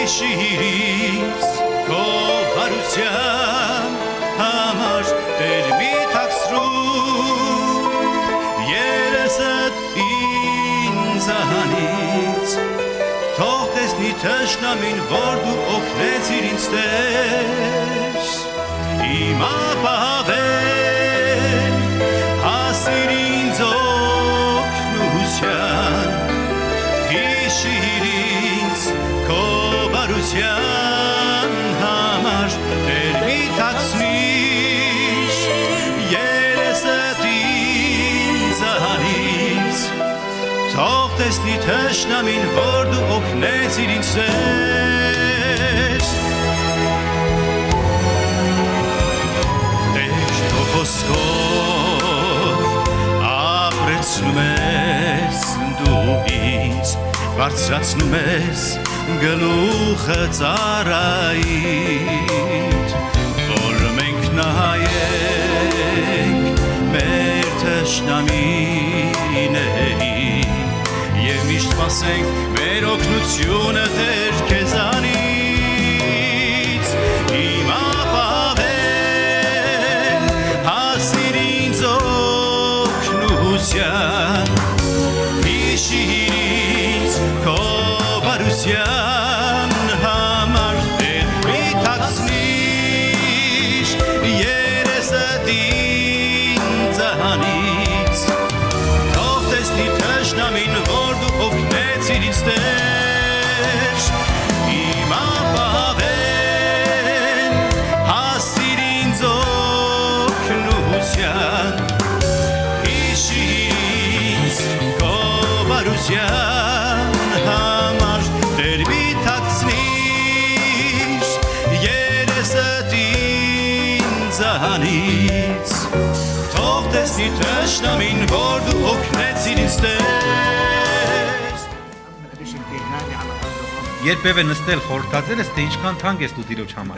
Հիշիր քո հարության համար Տեր մի թաքցրու երեսդ ինձանից Թող տեսնի թշնամին որ դու օգնեցիր ինձ Տեր Իմ ապահովեն հասիր ինձ օգնության Հիշիր ինձ քո բարության համար Տեր մի թաքցնիր երեսդ ինձանից Թող տեսնի թշնամին որ դու օգնեցիր ինձ Տեր Խոսքով ապրեցնում ես դու ինձ Բարձրացնում ես գլուխը ծառայիդ Որ մենք նայենք մեր թշնամիներին Եվ միշտ սպասենք մեր օգնությունը Տեր քեզանից Իմ Հիշիր ինձ քո բարության համար Տեր մի թաքցնիր երեսդ ինձանից Թող տեսնի թշնամին որ դու օգնեցիր ինձ Տեր Իմ ապահովեն հասիր ինձ օգնության համար Տեր մի թաքցնիր երեսդ ինձանից Թող տեսնի թշնամին որ դու օգնեցիր ինձ Տեր Երբևէ նստել խորհրդածել ես թե ինչքան թանկ ես դու Տիրոջ համար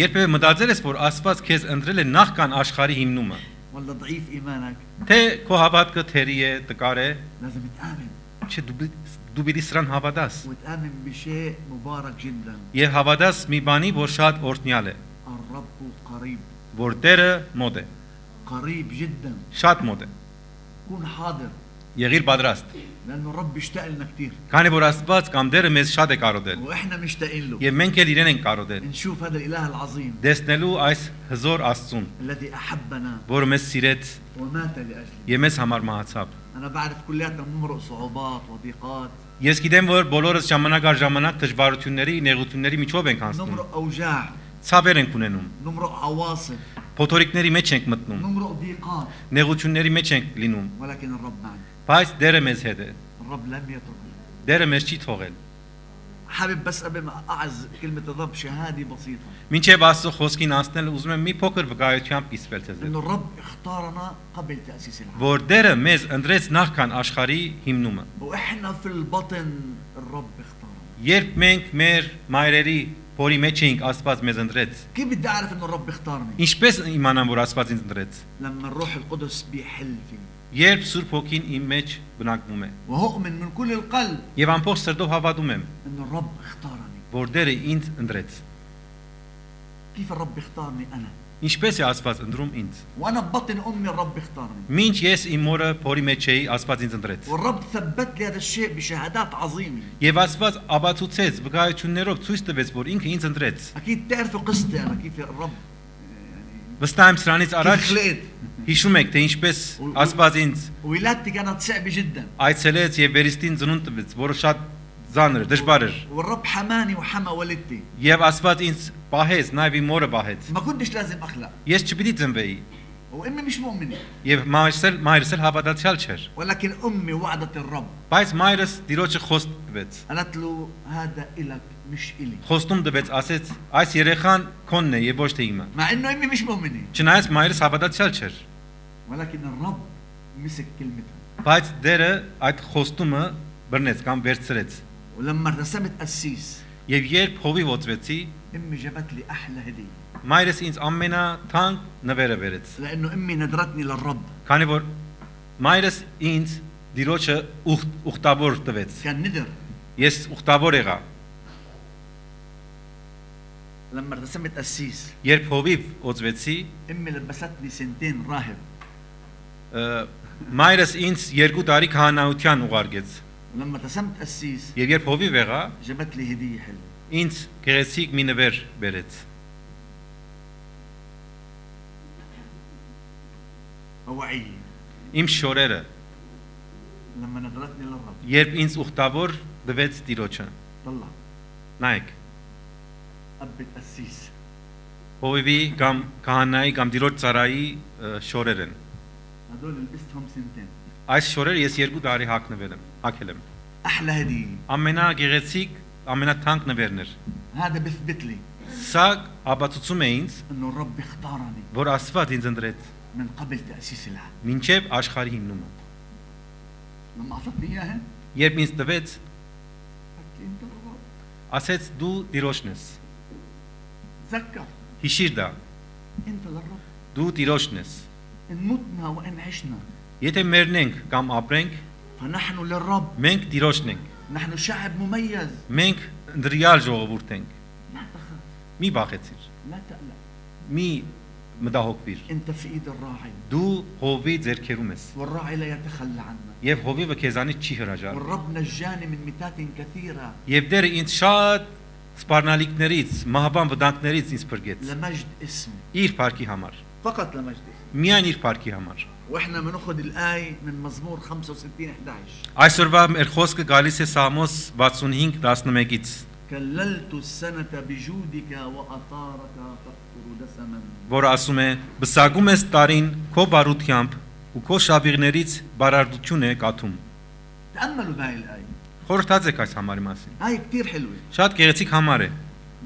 Երբևէ մտածել ես որ Աստված քեզ ընտրել է նախքան աշխարհի հիմնումը ولا ضعيف إيمانك Թե քո հավատքը թերի է, տկար է, لازم تآمن չէ դու պիտի սրան հավատաս وتآمن بشيء مبارك جدا Եվ հավատաս մի բանի, որ շատ օրհնյալ է, الرب قريب որ Տերը մոտ է, قريب جدا շատ مոտ է كون حاضر Եղիր պատրաստ لأنه الرب اشتاق لنا كثير Քանի որ Աստված կամ Տերը մեզ շատ է կարոտել وإحنا مشتاقين له Եվ մենք էլ իրեն ենք կարոտել نشوف هذا الإله العظيم Տեսնելու այս հզոր Աստծուն الذي أحبنا Որը մեզ սիրեց ومات لأجلنا Եվ մեզ համար մահացավ أنا بعرف كلياتنا بنمرق صعوبات وضيقات Ես գիտեմ որ բոլորս ժամանակ առ ժամանակ դժվարությունների, նեղությունների միջով ենք անցնում نمرق أوجاع Ցավեր ենք ունենում نمرق عواصف Փոթորիկների մեջ ենք մտնում نمرق ضيقات Նեղությունների մեջ ենք լինում ولكن الرب معنا Բայց Տերը մեզ հետ է الرب لم يتركنا Տերը մեզ չի թողել حابب بس قبل ما أعز كلمة الرب شهادة بسيطة Մինչև Աստծո խոսքին անցնել ուզում եմ մի փոքր վկայությամբ կիսվել ձեզ إنه الرب اختارنا قبل تأسيس العالم Որ Տերը մեզ ընտրեց նախքան աշխարհի հիմնումը وإحنا في البطن الرب اختارنا Երբ մենք մեր մայրերի փորի մեջ էինք Աստված մեզ ընտրեց كيف بدي أعرف إنه الرب اختارني Ինչպես իմանամ որ Աստված ինձ ընտրեց لما الروح القدس بيحل فيني Երբ Սուրբ Հոգին իմ մեջ բնակվում է وأؤمن من كل القلب Եվ ամբողջ սրտով հավատում եմ إنه الرب اختارني որ Տերը ինձ ընտրեց كيف الرب اختارني أنا Ինչպես է Աստված ընտրում ինձ وأنا ببطن أمي الرب اختارني Մինչ ես իմ մորը փորի մեջ էի Աստված ինձ ընտրեց والرب ثبت لي هذا الشيء بشهادات عظيمة Եվ Աստված ապացուցեց վկայություններով ցույց տվեց որ ինքը ինձ ընտրեց أكيد تعرفوا قصتي أنا كيف الرب Վստահ եմ սրանից كيف առաջ خلقت հիշում եք թե ինչպես Աստված ինձ ولادتي كانت صعبة جدا այցելեց եւ վերստին ծնունդ տվեց որը շատ ծանր էր դժվար էր والرب حماني وحمى والدتي Եվ Աստված ինձ պահեց նայվ իմ մորը պահեց ما كنتش لازم أخلق Ես չպիտի ծնվեի وأمي مش مؤمنة եւ մայրս էլ հավատացյալ չէր ولكن أمي وعدت الرب Բայց մայրս Տիրոջը խոստ տվեց قالت له هذا إلك مش إلي Խոստում տվեց ասեց այս երեխան քոնն է եւ ոչ թե իմը مع إنه أمي مش مؤمنة Չնայած մայրս հավատացյալ չէր ولكن الرب مسك كلمتها Բայց Տերը այդ խոստումը բռնեց կամ վերցրեց ولما رسمت قسيس Եվ երբ հովի ոտվեցի أمي جابت لي أحلى هدية մայրս ինձ ամենաթանկ նվերը վերեց لأنه أمي نذرتني للرب Քանի որ մայրս ինձ Տիրոջը ուխտավոր տվեց كان نذر Ես ուխտավոր եղա, لما ارتسمت قسيس երբ հովիվ օծվեցի, امي لبستني سنتين راهب մայրս ինձ 2 տարի քահանայության ուղարկեց։ ولما ارتسمت قسيس Եվ երբ հովիվ եղա, جابت لي هديه حلوه ինձ գեղեցիկ մի նվեր բերեց։ ووعيه Իմ շորերը, لما نقلتني للرب երբ ինձ ուխտավոր դվեց Տիրոջը։ طلع Նայեք, قبة قسيس հովիվի կամ քահանայի կամ Տիրոջ ծառայի շորեր են։ هدول لبستهم سنتين Այս շորերը ես 2 տարի հագել եմ։ احلى هديه Ամենագեղեցիկ, ամենաթանկ նվերն էր։ هذا بثبت لي Սա ապացուցում է ինձ, انه الرب اختارني որ Աստված ինձ ընտրեց من قبل تاسيس العالم մինչև աշխարհի հիմնումը։ لما اعطتني اياها Երբ ինձ տվեց, قلت لي انت الرب ասեց դու Տիրոջն ես։ تذكر Հիշիր դա, انت للرب դու Տիրոջն ես։ ان متنا وان عشنا Եթե մեռնենք կամ ապրենք, فنحن للرب մենք Տիրոջն ենք։ نحن شعب مميز Մենք ընդրյալ ժողովուրդ ենք։ لا تخاف Մի բախեցիր, لا تقلق մի մտահոգվիր։ انت في ايد الراعي Դու հովի ձեռքերում ես, والراعي لا يتخلى عنا եւ հովիվը քեզանից չի հրաժար։ والرب نجاني من ميتات كثيرة Եվ դերը ինձ շատ սպառնալիքներից, մահվան վտանգներից ինձ փրկեց։ لمجد اسمه Իր парքի համար, فقط لمجد اسمه միայն իր парքի համար։ واحنا بناخذ الآية من مزمور 65 11 Այսօրվա մեր խոսքը գալիս է Սամոս 65:11-ից, كللت السنة بجودك وأثارك تقطر دسما որ ասում է. «Բսակում ես տարին քո բարությամբ ու քո շավիղներից բարարդություն է կաթում»։ تأملوا بهاي الآية Խորհրդած եք այս համարի մասին։ آية كثير حلوة Շատ գեղեցիկ համար է։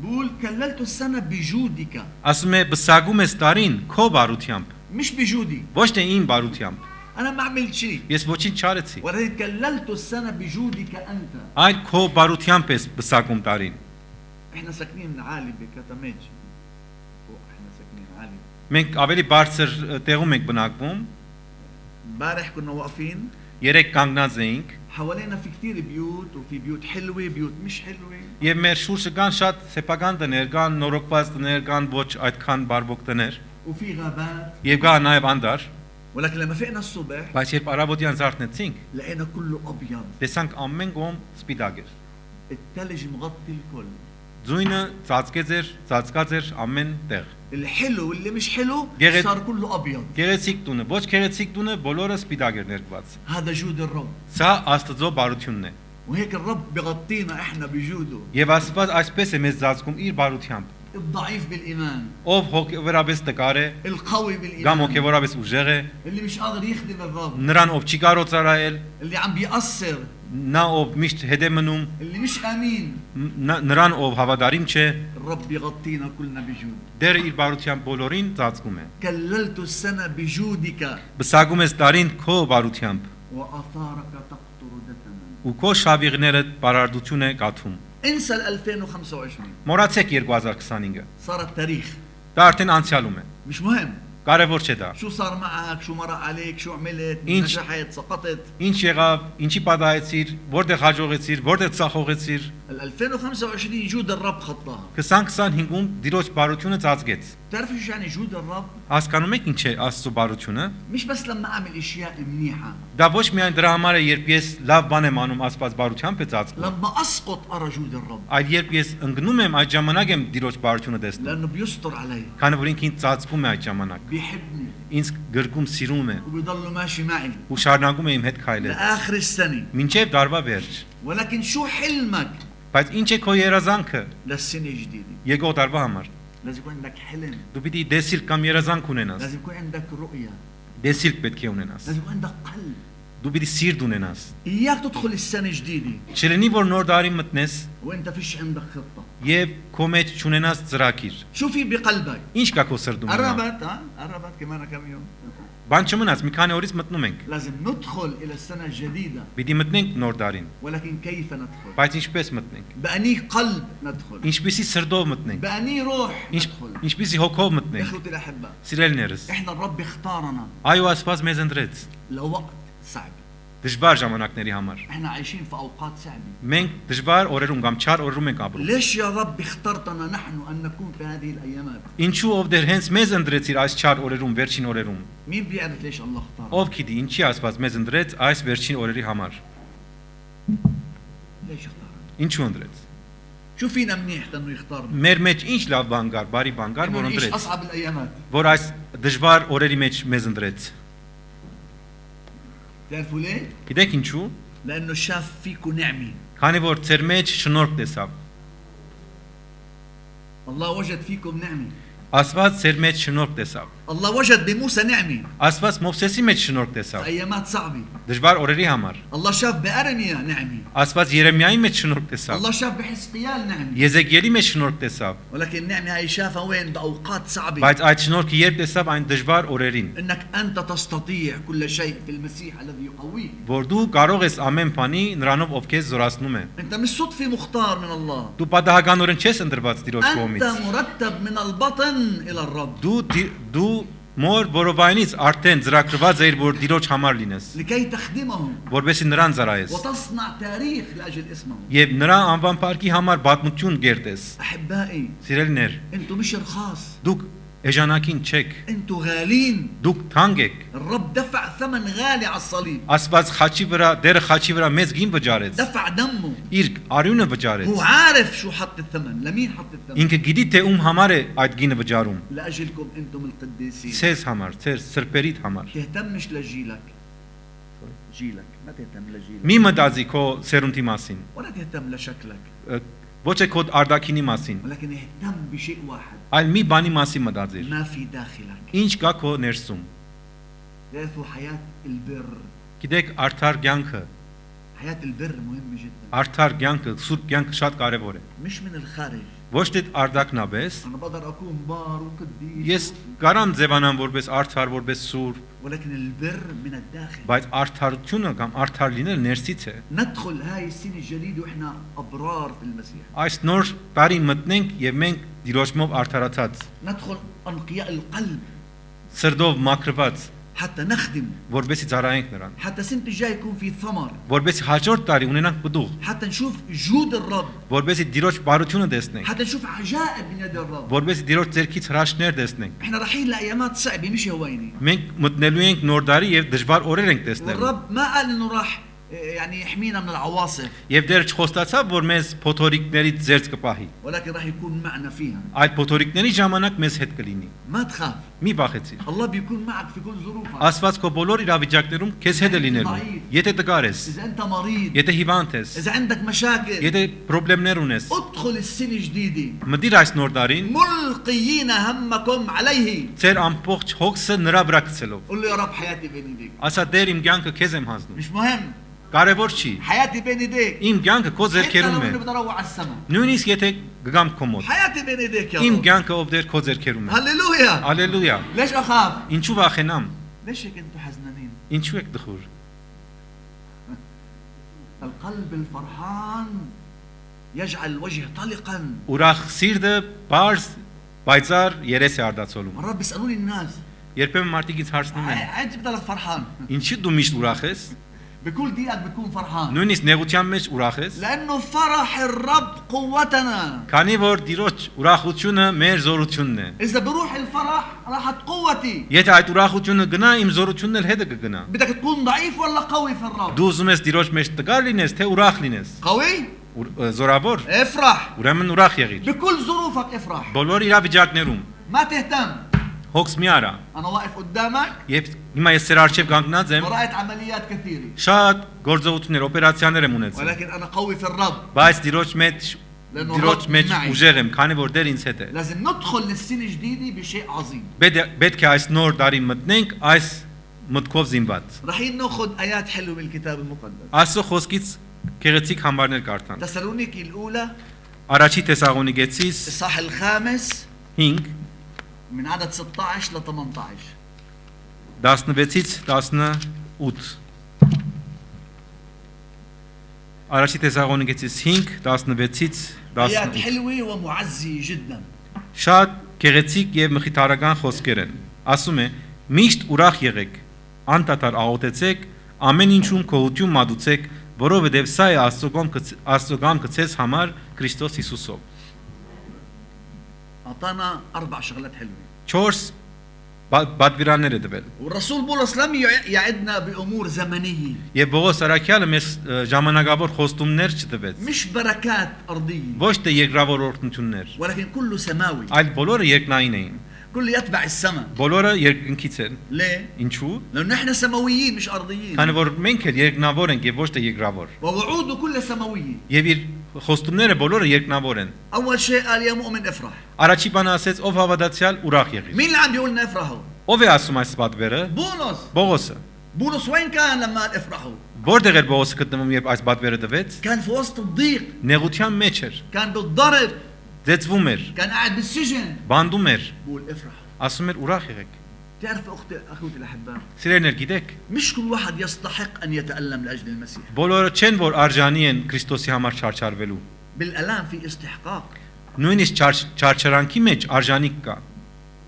بقول كللت السنة بجودك Ասում է բսակում ես տարին քո բարությամբ, مش بجودي ոչ թե իմ բարությամբ։ أنا ما عملت شيء Ես ոչինչ չարեցի, ولكن كللت السنة بجودك أنت այլ քո բարությամբ ես բսակում տարին։ احنا ساكنين عالي بكتميج فوق احنا ساكنين عالي Մենք ավելի բարձր տեղում ենք բնակվում, امبارح كنا واقفين երեք կանգնած էինք حوالينا في كثير بيوت وفي بيوت حلوة بيوت مش حلوة եւ մեր շուրջը կան շատ սեփական տներ, կան նորոգված տներ, կան ոչ այդքան բարվոք տներ وفي غابات եւ կա նաեւ անդար, ولكن لما فقنا الصبح բայց երբ արաբոդյան զարթնեցինք, لقينا كله أبيض տեսանք ամեն կողմ սպիտակ էր։ الثلج مغطي الكل Ձույնը ծածկած էր ամեն տեղ։ الحلو واللي مش حلو جرد. صار كله أبيض Գեղեցիկ տունը, ոչ գեղեցիկ տունը, բոլորը սպիտակ էր ներկված։ هذا جود الرب Սա Աստծո բարությունն է։ وهيك الرب بغطينا احنا بجوده Եվ Աստված այսպես է մեզ ծածկում իր բարությամբ։ الضعيف بالإيمان Ով հոգեվորապես տկար է, القوي կամ بالإيمان հոգեվորապես ուժեղ է, اللي مش قادر يخدم الرب նրան ով չի կարող ծառայել, اللي عم بيقصر նա ով միշտ հետ է մնում, اللي مش امين նրան ով հավատարիմ չէ, الرب بيغطينا كلنا بجود դերը իր բարությամբ բոլորին ծածկում է։ كللت السنة بجودك Բսակում ես տարին քո բարությամբ, وآثارك تقطر دسما ու քո շավիղները բարարդություն է կաթում։ انسى ال 2025 Մոռացեք 2025-ը։ صار التاريخ Դա արդեն անցյալում է։ مش مهم Կարևոր չէ դա։ شو صار معك شو مرق عليك شو عملت إنش. نجحت سقطت Ինչ եղավ, ինչի պատահեցիր, որտեղ հաջողեցիր, որտեղ ծախողեցիր։ ال 2025 جود الرب خطاها 2025-ում Տիրոջ բարությունը ծածկեց։ بتعرفوا شو يعني جود الرب Հասկանում եք ինչ է Աստծո բարությունը։ مش بس لما اعمل اشياء منيحه Դա ոչ միայն դրա համար է, երբ ես լավ բան եմ անում, Աստված բարությամբ է ծածկում, لما اسقط ارى جود الرب այլ երբ ես ընկնում եմ, այդ ժամանակ եմ Տիրոջ բարությունը տեսնում։ لانه بيستر علي Քանի որ ինքին ծածկում է այդ ժամանակ։ بيحبني Ինձ գրկում սիրում է وبيضل ماشي معي ու շարունակում է իմ հետ քայլել։ لاخر السنه Մինչև դարվա վերջ։ ولكن شو حلمك Բայց ինչ է քո երազանքը للسنه الجديده եկող դարվա համար։ لازم يكون عندك حلم Դու պիտի դեսիլ կամ երազանք ունենաս։ لازم يكون عندك رؤيه Դեսիլ պետք է ունենաս։ لازم يكون عندك قلب Դու պիտի սիրտ ունենաս։ اياك تدخل السنه الجديده Չլինի որ նոր տարի մտնես وانت فيش عندك خطه եւ քո մեջ չունենաս ծրագիր։ شو في بقلبك Ինչ կա քո սրտում։ قربت ها قربت كمان كم يوم Բան չմնաց, մի քանի օրից մտնում ենք։ لازم ندخل الى السنه الجديده Պիտի մտնենք նոր տարին, ولكن كيف ندخل բայց ինչպես մտնենք։ بأني قلب ندخل Ինչպիսի սրտով մտնենք։ بأني روح ندخل Ինչպիսի հոգով մտնենք։ اخوتي الاحباء Սիրելիներս, احنا الرب اختارنا այո Աստված մեզ ընտրեց لوقت صعب դժվար ժամանակների համար։ احنا عايشين في اوقات صعبه. Մենք դժվար օրերում կամ չար օրերում ենք ապրում։ ليش يا رب اخترتنا نحن ان نكون في هذه الايامات؟ Ինչու ով դեր հենց մեզ ընդրեցիր այս չար օրերում, վերջին օրերում։ مين بيعرف ليش الله اختارنا؟ Ով գիտի, ինչի Աստված մեզ ընդրեց այս վերջին օրերի համար։ ليش اختارنا؟ Ինչու ընդրեց։ شو فينا منيح انه يختارنا؟ Մեր մեջ ինչ լավ բան կար, բարի բան կար, إنه որ نعيش ընդրեց, اصعب الايامات. որ այս դժվար օրերի մեջ մեզ ընդրեց։ تعرفوا ليه؟ Գիտեք ինչու։ لانه شاف فيكم نعمه. Քանի որ ծեր մեջ շնորհք տեսավ։ الله وجد فيكم نعمه. Աստված ծեր մեջ շնորհք տեսավ։ الله وجد بموسى نعمه Աստված Մովսեսի մեջ շնորհք في տեսավ։ ايامات صعبه. Դժվար օրերի համար։ الله شاف بأرميا نعمه. Աստված Երեմիայի մեջ շնորհք տեսավ։ الله شاف بحزقيال نعمه. Եզեկիելի մեջ շնորհք տեսավ։ ولكن النعمه هي شافها وين؟ باوقات صعبه. Բայց այդ շնորհքը երբ տեսավ այն դժվար օրերին, انك انت تستطيع كل شيء في المسيح الذي يقويك. որ դու կարող ես ամեն բանի նրանով ով քեզ զորացնում է։ انت مش صدفه مختار من الله. Դու պատահականորեն չես ընդրված Տիրոջ انت կողմից։ مرتب من البطن الى الرب Դու մոր որովայնից արդեն ծրագրված էր որ Տիրոջ համար լինես, لكي تخدمه որովհետեւ նրան ծառայես وتصنع تاريخ لاجل اسمه. եւ նրա անվան парքի համար պատմություն կերտես։ احبائي Սիրելիներ, انتم مش رخاص، դուք էժանակին չեք, انتم غالين. դուք թանկ եք։ الرب دفع ثمن غالي على الصليب، Աստված խաչի վրա, դերը խաչի վրա մեծ գին վճարեց, دفع دمه. իր արյունը վճարեց։ هو عارف شو حط الثمن، لمين حط الثمن؟ Ինքը գիտի թե ում համար է այդ գինը վճարում։ لاجلكم انتم القديسين. Ցեզ համար, ցեր սրբերիդ համար։ تهتمش لجيلك، جيلك ما تهتم لجيلك Մի մտածի քո սերունդի մասին, ولا تهتم لشكلك، ոչ է քո արդակինի մասին, ولكن اهتم بشيء واحد այլ մի բանի մասին մտածիր։ ما في داخلك. Ինչ կա քո ներսում։ تعرفوا حياة البر، Գիտեք, արդար կյանքը, حياة البر مهمة جدا، արդար կյանքը, սուրբ կյանքը շատ կարևոր է։ مش من الخارج. Ոչ թե արդակնաբես, أنا بقدر أكون بار وقديس، ես կարամ ձևանամ որպես արդար, որպես սուր, ولكن البر من الداخل. բայց արդարությունը կամ արդար լինել ներսից է։ ندخل هاي السنة الجديدة وإحنا أبرار في المسيح، Այս նոր տարի մտնենք եւ մենք դիրոջմով արդարացած, ندخل أنقياء القلب սրդով մաքրված, حتى نخدم، որբեսի ծառայենք նրան, حتى السنة الجاية يكون في ثمر، որբեսի հաջորդ տարի ունենանք պտուղ, حتى نشوف جود الرب، որբեսի դիրոջ բարությունը տեսնենք, حتى نشوف عجائب من يد الرب. որբեսի դիրոջ ձեռքից հրաշքներ տեսնենք։ احنا رايحين لأيامات صعبة مش هوينة، Մենք մտնելու ենք նոր տարի եւ դժվար օրեր ենք տեսնելու։ والرب ما قال إنه راح يعني يحمينا من العواصف، Եվ դեռ չխոստացավ, որ մեզ փոթորիկներից ձերծ կպահի։ ولكن راح يكون معنا فيها. Այդ փոթորիկների ժամանակ մեզ հետ կլինի։ ما تخاف، Մի վախեցիր։ الله بيكون معك في كل ظروفك. Աստված քո բոլոր իրավիճակներում քեզ հետ է լինելու։ Եթե տկար ես, إذا أنت مريض، եթե հիվանդ ես, إذا عندك مشاكل، եթե խնդիրներ ունես, ادخل السنة الجديدة մտիր այս նոր տարին, ملقيين همكم عليه. ձեր ամբողջ հոգսը նրա վրա գցելով։ قل له يا رب حياتي بين ايديك. Ասա դեր իմ կյանքը քեզ եմ հանձնում։ مش مهم، Կարևոր չի։ حياتي بين ايديك. Իմ կյանքը քո حتى لو ձեռքերում է։ اني بدي اروح على السماء، Նույնիսկ եթե գամ քո մոտ, حياتي بين ايديك يا իմ رب. կյանքը ով դեր քո ձեռքերում է։ هللويا. Ալելույա։ ليش اخاف؟ Ինչու վախենամ։ ليش هيك انتم حزنانين؟ Ինչու եք դխուր։ القلب الفرحان يجعل الوجه طلقا. Ուրախ սիրտը բարձ պայծառ երես է արդացոլում։ مرات بيسالوني الناس Երբեմն մարդիկ ինձ հարցնում են. عاد بضلك فرحان؟ Ինչի դու միշտ ուրախ ես։ بكل دقيقة بكون فرحان، Նույնիսկ նեղության մեջ ուրախ ես։ لأنه فرح الرب قوتنا. Քանի որ Տիրոջ ուրախությունը մեր զորությունն է։ إذا بروح الفرح راحت قوتي. Եթե այդ ուրախությունը գնա, իմ զորությունն էլ հետը կգնա։ بدك تكون ضعيف ولا قوي في الرب؟ Դու ուզում ես Տիրոջ մեջ տկար լինես, թե ուրախ լինես։ قوي؟ Զորավոր։ افرح. Ուրեմն ուրախ եղիր։ بكل ظروفك افرح، Բոլոր իրավիճակներում ما تهتم. հոգս մի արա։ أنا واقف قدامك Եվ հիմա ես սեր արչև կանգնած եմ, ورأيت عمليات كثيرة، շատ գործողություններ, օպերացիաներ եմ ունեցել։ ولكن أنا قوي في الرب. Բայց Տիրոջ մեջ ուժեղ եմ, քանի որ դեր ինձ հետ է։ لازم ندخل للسنة الجديدة بشيء عظيم. Պետք է այս նոր տարի մտնենք այս մտքով զինված։ رايحين ناخذ آيات حلوة من الكتاب المقدس. Աստծո խոսքից գեղեցիկ համարներ կարդան։ تسالونيكي الأولى Առաջի Թեսաղոնիկեցիս الإصحاح الخامس 5 من عدد 16 ل 18. 16-ից 18 Առաջի Թեսաղոնիկեցիս 5 16-ից آيات 18 حلوة ومعزية جدا. Շատ գեղեցիկ եւ մխիթարական խոսքեր են։ Ասում է. «Միշտ ուրախ եղեք, անդադար աղոթեցեք, ամեն ինչում քողություն մատուցեք, որովհետև սա է Աստծո գցես համար Քրիստոս Հիսուսով։ أعطانا 4 شغلات حلوة 4 բադվիրաններ է դվել։ والرسول بولس لم يعدنا بأمور زمنية Եվ Պողոս Արաքյալը մեզ ժամանակավոր խոստումներ չտվեց։ مش بركات أرضية Ոչ թե երկրավոր օրհնություններ, ولكن كله سماوي այլ բոլորը երկնային էին։ كله يتبع السماء Բոլորը երկնքից են։ ليه؟ Ինչու՞։ لأنه نحن سماويين مش أرضيين Քանի որ մենք էլ երկնավոր ենք եւ ոչ թե երկրավոր։ ووعوده كلها سماوية Եվ իր խոստումները բոլորը երկնավոր են։ أول شيء قال يا مؤمن افرح Առաջի բանը ասեց ով havadացյալ ուրախ եղիր։ مين اللي عم بيقول لنا افرحوا؟ Ով է ասում այս պատվերը։ بولس Պողոսը։ بولس وين كان لما قال افرحوا؟ Որտեղ էր Պողոսը գտնվում երբ այս պատվերը տվեց։ كان في وسط الضيق Նեղության մեջ էր, كان بالضرب դեծվում էր, كان قاعد بالسجن բանդում էր, بقول افرحوا ասում էր ուրախ եղեք։ تعرف اخوتي الاحباء Սիրելիներ, գիտեք, مش كل واحد يستحق ان يتألم لاجل المسيح բոլորը չեն որ արժանի են Քրիստոսի համար չարչարվելու։ بالالام في استحقاق Նույնիսկ չարչարանքի մեջ արժանիք կա։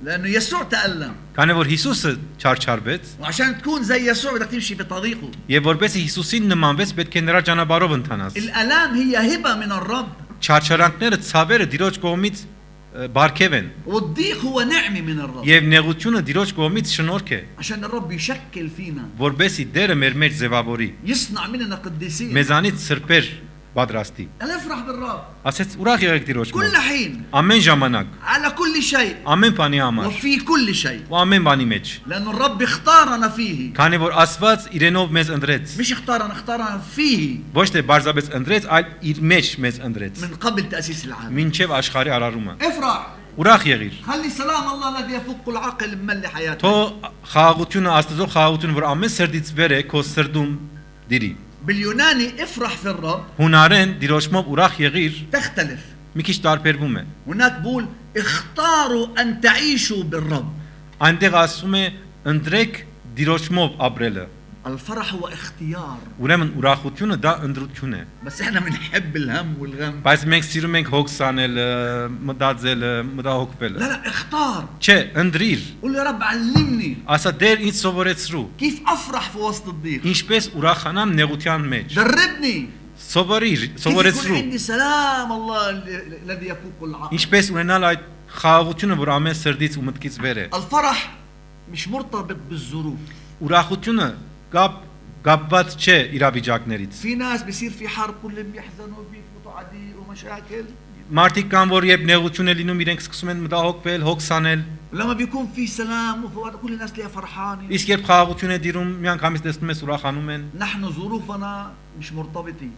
لانه يسوع تألم Քանի որ Հիսուսը չարչարվեց, وعشان تكون زي يسوع بدك تمشي بطريقه եւ որովհետեւ Հիսուսին նմանվեց, պետք է նրա ճանապարհով ընթանաս։ الالام هي هبة من الرب Չարչարանքները, ցավերը Տիրոջ կողմից բարգև են, والضيق هو نعمة من الرب եւ նեղությունը Տիրոջ կողմից շնորհք է, عشان الرب يشكل فينا որբեսի Տերը մեր մեջ ձևավորի, يصنع مننا قديسين մեզանից սրբեր պատրաստի։ نفرح بالرب Ասեց ուրախ եղեք Տիրոջ كل մոտ։ حين Ամեն ժամանակ, على كل شيء ամեն բանի համար, وفي كل شيء ու ամեն բանի մեջ։ لأن الرب اختارنا فيه Քանի որ Աստված իրենով մեզ ընտրեց, مش اختارنا فيه ոչ թե բարձրապես ընտրեց, այլ իր մեջ մեզ ընտրեց, من قبل تأسيس العالم մինչև աշխարհի արարումը։ افرح Ուրախ եղիր։ خلي سلام الله الذي يفوق العقل مملي حياتك Թո խաղաղությունը, Աստծո խաղաղությունը, որ ամեն սրտից վեր է, քո սրտում դիրի։ باليوناني افرح في الرب Հունարեն դիրոշմով ուրախ եղիր, تختلف մի քիչ տարբերվում է։ هناك بقول اختاروا أن تعيشوا بالرب Այնտեղ ասում է ընտրեք դիրոշմով ապրելը։ الفرح هو اختيار Ուրեմն ուրախությունը դա ընտրություն է։ بس احنا بنحب الهم والغم Բայց մենք սիրում ենք հոգսանելը, մտածելը, մտահոգվելը։ لا لا اختار Չէ, ընտրիր։ قول يا رب علمني Ասա դեր ինձ սովորեցրու, كيف افرح في وسط الضيق ինչպես ուրախանամ նեղության մեջ։ دربني Սովորիր, كيف يكون սովորեցրու, عندي سلام الله الذي يفوق العقل ինչպես ունենալ այդ խաղաղությունը, որ ամեն սրտից ու մտքից վեր է։ الفرح مش مرتبط بالظروف Ուրախությունը կապված չէ իրավիճակներից։ في ناس بيصير في حرب كلهم يحزنوا بيفوتوا عديق ومشاكل Մարդիկ կան, որ երբ նեղություն է լինում, իրենք սկսում են մտահոգվել, հոգսանել, لما بيكون في سلام وفوات كل الناس ليها فرحانة իսկ երբ խաղաղություն է դիրում, միանգամից տեսնում ես ուրախանում են։ نحن ظروفنا مش مرتبطة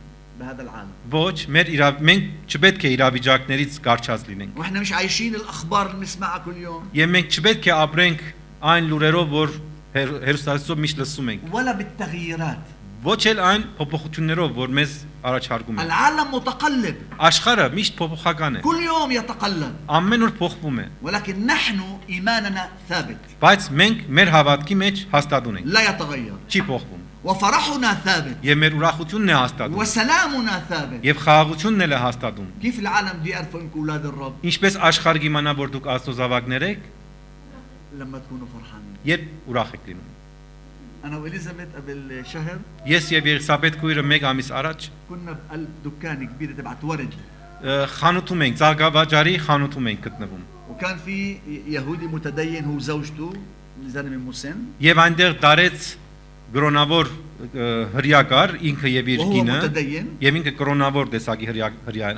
بهذا العالم Ոչ, մենք չպետք է իրավիճակներից կարճած լինենք։ واحنا مش عايشين الاخبار اللي بنسمعها كل يوم Եվ մենք չպետք է ապրենք այն լուրերով, որ հերոստացիով միշտ լսում ենք։ ولا بالتغييرات Ոչ էլ այն փոփոխություններով, որ մեզ առաջարկում են։ العالم متقلب Աշխարհը միշտ փոփոխական է։ كل يوم يتقلب Ամեն օր փոխվում է, ولكن نحن إيماننا ثابت բայց մենք մեր հավատքի մեջ հաստատուն ենք։ لا يتغير Չի փոխվում։ وفرحنا ثابت Եվ մեր ուրախությունն է հաստատում։ وسلامنا ثابت Եվ խաղաղությունն էլ է հաստատում։ كيف العالم بده يعرفوا انكم اولاد الرب Ինչպես աշխարհը կիմանա, որ դուք Աստծո զավակներ եք, لما تكونوا فرحانين երբ ուրախ եք լինում։ انا واليزابيث قبل شهر Ես եւ Եղիսաբեթ քույրը մեկ ամիս առաջ كنا بقلب دكان كبيره تبعت ورد խանութում ենք, Ծաղկավաճառի խանութում ենք գտնվում։ وكان في يهودي متدين هو وزوجته زلمه مسن Եվ այնտեղ դարեց գրոնավոր հրյակար ինքը եւ իր وهو կինը, متدين եւ ինքը գրոնավոր տեսակի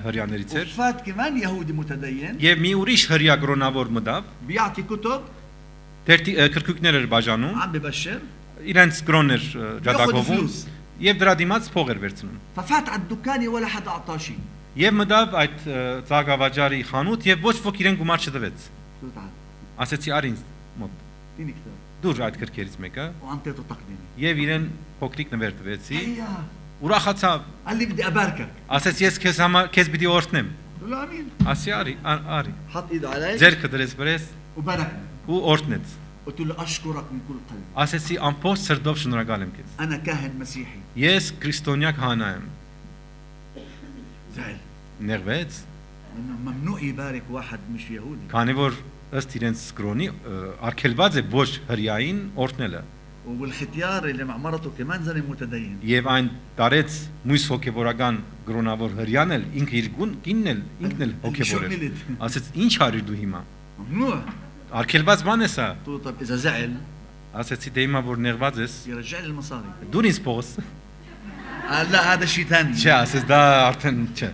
հրյաներից էր, وفات كمان يهودي متدين եւ մի ուրիշ հրյա գրոնավոր մտավ, بيعطي كتب քրքուկներ էր բաժանում, عم ببشر իրենց գրոններ ջատագովում فلوس. եւ դրա դիմաց փող էր վերցնում։ ففات على الدكان ولا حدا اعطاه شيء Եվ մտավ այդ Ծաղկավաճառի խանութ եւ ոչ ոք իրեն գումար չտվեց։ قلت له تعال Ասեցի արին մոտ اديني كتاب դուր այդ քրքերից մեկը وانطيته تقديمي եւ իրեն փոքրիկ նվեր տվեցի։ هيا Ուրախացավ, قال لي بدي اباركك ասեց ես քեզ համար քեզ պիտի օրհնեմ։ قلت له امين Ասի արի, حط ايده علي ձերքը դրեց վրես وباركني ու օրհնեց։ قلت له اشكرك من كل قلب Ասեցի ամբողջ սրտով շնորհակալ եմ քեզ։ انا كاهن مسيحي Ես քրիստոնյա քահանա եմ։ زعل Նեղվեց, انه ممنوع يبارك واحد مش يهودي քանի որ ըստ իրենց սկրոնի արգելված է ոչ հրյային օրհնելը։ والختيار اللي مع مرته كمان زلمه متدين Եվ այն տարեց մույս հոգևորական գրոնավոր հрьяն էլ ինքը իր կինն էլ ինքն էլ հոգևոր էր։ Ասեց ինչ արիր դու հիմա։ ممنوع Արկելված բան է սա։ قلت له طب اذا زعل Ասեցի դե հիմա որ նեղված ես, يرجع لي المصاري դու ինձ փողս։ قال لا هذا شيء ثاني Չէ, ասես դա արդեն չէ։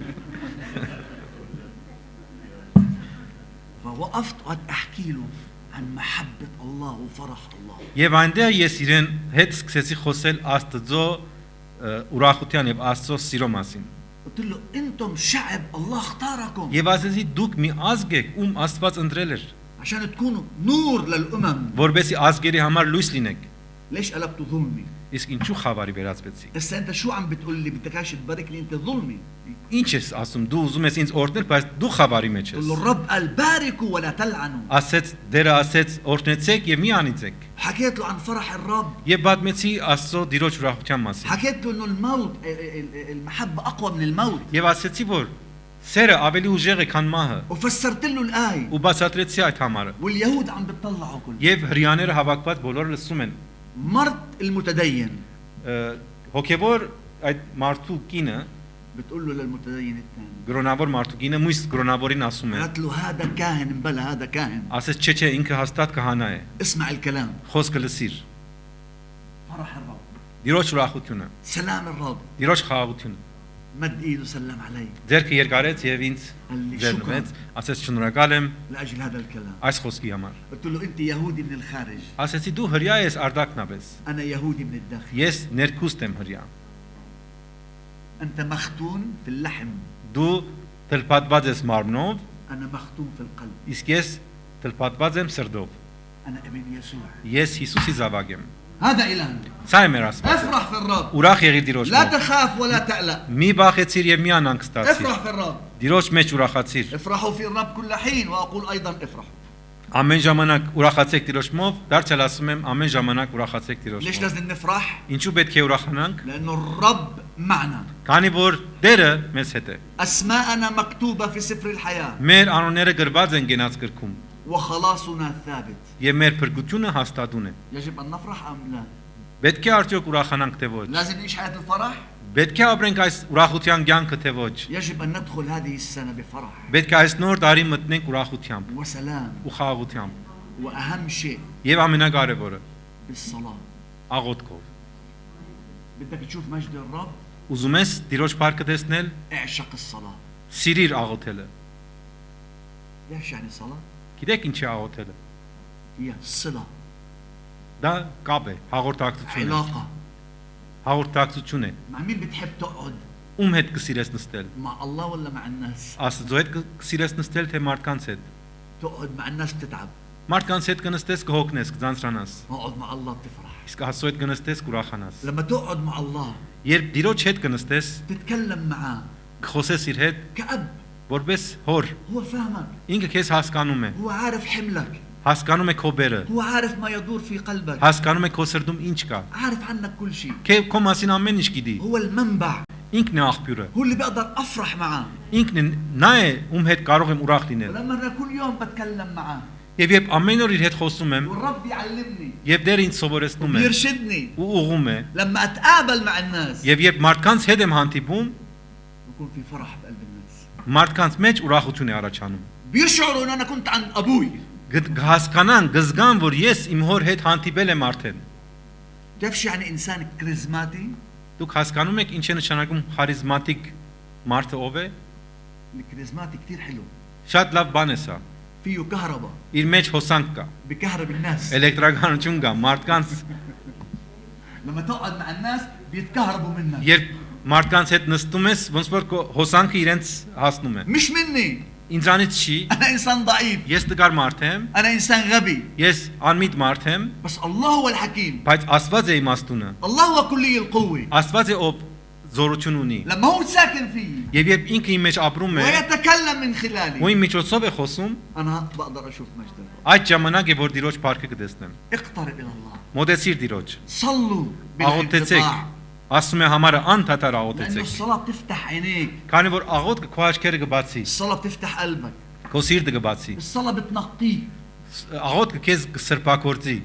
فوقفت وقعدت احكي له عن محبه الله وفرح الله Եվ այնտեղ ես իրեն հետ սկսեցի խոսել Աստծո ուրախության եւ Աստծո սիրո մասին։ قلت له انتم شعب الله اختاركم Եվ ասեցի դուք մի ազգ եք, ում Աստված ընտրել էր, عشان تكونوا نور للامم որբեսի ազգերի համար լույս լինեք։ ليش قلبتوا ظلمي Իսկ ինչու խավարի վերածվեցի։ هسه انت شو عم بتقول لي بدك عايش تبارك لي انت ظلمي Ինչ ես ասում, դու ուզում ես ինձ օրհնել, բայց դու խավարի մեջ قل له ես։ الرب قال باركوا ولا تلعنوا Ասեց դերը ասեց օրհնեցեք եւ մի անիծեք։ حكيت له عن فرح الرب Եվ պատմեցի Աստծո դիրոջ ուրախության մասին։ حكيت له انه الموت المحبه اقوى من الموت Եվ ասեցի որ սերը ավելի ուժեղ է, քան մահը։ وفسرت له الايه Ու բացատրեցի այդ համարը։ واليهود عم بتطلعوا كل Եվ հрьяները հավաքված բոլորը լսում են։ مرت المتدين Հոգևոր այդ մարդու կինը, بتقول له للمتدين الثاني գրոնավոր մարդու կինը մույս գրոնավորին ասում է։ قالت له هذا كاهن بلا هذا كاهن Ասեց չէ, ինքը հաստատ կհանա է։ اسمع الكلام Խոսքը լսիր։ فرح الرب Դիրոջ ուրախությունը, سلام الرب դիրոջ խաղաղությունը։ مد ايده سلم علي Ձերքը երկարեց եւ ինձ ձեռնվեց, ասեց շնորհակալ եմ لاجل هذا الكلام այս խոսքի համար։ قلت له انت يهودي من الخارج Ասեցի դու հрья ես արդակնաբես։ انا يهودي من الداخل Ես ներքուստ եմ հрья։ انت مختون في اللحم Դու թլփատված ես մարմնով, انا مختون في القلب իսկ ես թլփատված եմ սրտով։ انا ابن يسوع Ես Հիսուսի զավակ եմ։ هذا الهنا Սա է մեր Աստվածը։ افرح في الرب Ուրախ եղիր Տիրոջ لا մեջ։ تخاف ولا تقلق Մի բախեցիր եւ մի անհանգստացիր։ افرح في الرب Տիրոջ մեջ ուրախացիր։ افرحوا في الرب كل حين واقول ايضا افرحوا Ամեն ժամանակ ուրախացեք Տիրոջ մով, դարձյալ ասում եմ ամեն ժամանակ ուրախացեք Տիրոջ ليش մով։ لازم نفرح Ինչու պետք է ուրախանանք։ لانه الرب معنا Քանի որ Տերը մեզ հետ է։ اسماءنا مكتوبه في سفر الحياه Մեր անունները գրված են գենաց գրքում, وخلاصنا ثابت եւ մեր փրկությունը հաստատուն է։ يجب ان نفرح ام لا Պետք է արդյոք ուրախանանք թե ոչ։ لازم نعيش حياه الفرح Պետք է ապրենք այս ուրախության կյանքը թե ոչ։ يجب ان ندخل هذه السنه بفرح Պետք է այս նոր տարի մտնենք ուրախությամբ وسلام ու խաղաղությամբ։ واهم شيء Եվ ամենակարևորը بالصلاه աղոթքով։ بدك تشوف مجد الرب Ուզում ես Տիրոջ փառքը տեսնել, اعشق الصلاه սիրիր աղոթելը։ ايش يعني صلاه Գիտեք ինչ է աղոթելը։ هي صله Դա կապ է, հաղորդակցություն է։ علاقه Հաղորդակցություն է։ مع مين بتحب تقعد Ում հետ կսիրես նստել։ مع الله ولا مع الناس Աստծո հետ կսիրես նստել թե մարդկանց հետ։ تقعد مع الناس بتتعب Մարդկանց հետ կնստես կհոգնես, կձանցրանաս։ اقعد مع الله بتفرح Իսկ Աստծո հետ կնստես կուրախանաս։ لما تقعد مع الله Երբ Տիրոջ հետ կնստես, تتكلم معاه կխոսես իր հետ, كأب որպես հոր, هو فاهمك ինքը քեզ հասկանում է, هو عارف حملك հասկանում է քո բերը, هو عارف ما يدور في قلبك հասկանում է քո սրտում ինչ կա։ عارف عنك كل شيء Քո մասին ամեն ինչ գիտի։ هو المنبع Ինքն է աղբյուրը։ هو اللي بقدر افرح معاه Ինքն է նա է, ում հետ կարող եմ ուրախ լինել։ ولما انا كل يوم بتكلم معاه Եվ երբ ամեն օր իր հետ խոսում եմ, والرب يعلمني եւ դեր ինձ սովորեցնում է ويرشدني ու ուղում է, لما اتقابل مع الناس եւ երբ մարդկանց հետ եմ հանդիպում, بكون في فرح بقلب الناس մարդկանց մեջ ուրախություն է առաջանում։ بيشعروا ان انا كنت عند ابوي Հասկանան, գզգան, որ ես իմ հոր հետ հանդիպել եմ արդեն։ بتعرف شو يعني انسان كاريزماتي Դուք հասկանում եք ինչ է նշանակում խարիզմատիկ մարդը ով է։ الكاريزماتي كثير حلو Շատ լավ բան է սա։ فيه كهرباء Իր մեջ հոսանք կա, بكهرب الناس էլեկտրականություն կա, մարդկանց لما تقعد مع الناس بيتكهربوا منك երբ մարդկանց հետ նստում ես, ոնց որ քո հոսանքը իրենց հասնում է։ مش مني Ինձանից չի, انا انسان ضعيف ես տկար մարդ եմ, انا انسان غبي ես անմիտ մարդ եմ, بس الله هو الحكيم բայց Աստված է իմաստունը։ الله هو كلي القوة Աստված է ով զորություն ունի։ لما هو ساكن فيي Եվ երբ ինքը իմ մեջ ապրում է, ويتكلم من ու خلالي իմ միջոցով է խոսում, انا بقدر اشوف مجد الرب այդ ժամանակ է որ Տիրոջ փառքը կտեսնեմ։ اقترب الى الله Մոտեցիր Տիրոջ։ صلوا Աղոթեցեք։ بالانقطاع Ասում է համարը անդադար لانه աղոթեցեք։ الصلاة بتفتح عينيك Քանի որ աղոթքը քո աչքերը կբացի, الصلاة بتفتح قلبك քո սիրտը կբացի։ الصلاة بتنقيك Աղոթքը քեզ կսրբակորձի։